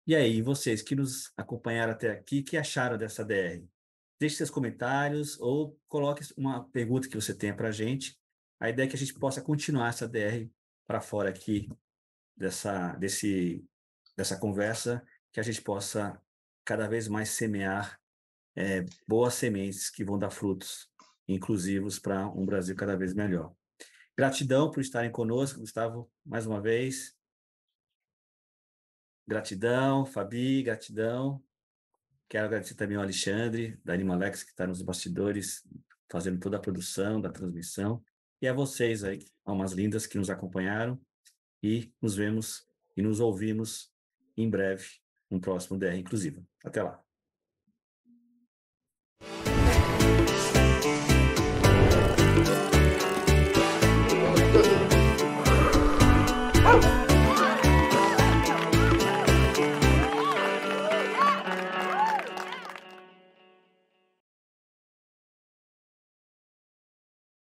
E aí, vocês que nos acompanharam até aqui, que acharam dessa DR? Deixe seus comentários ou coloque uma pergunta que você tenha para a gente. A ideia é que a gente possa continuar essa DR para fora aqui dessa conversa, que a gente possa cada vez mais semear boas sementes que vão dar frutos inclusivos para um Brasil cada vez melhor. Gratidão por estarem conosco, Gustavo, mais uma vez. Gratidão, Fabi, gratidão. Quero agradecer também ao Alexandre, da Animalex, que está nos bastidores, fazendo toda a produção da transmissão, e a vocês aí, almas lindas que nos acompanharam, e nos vemos e nos ouvimos em breve, no próximo DR Inclusiva. Até lá.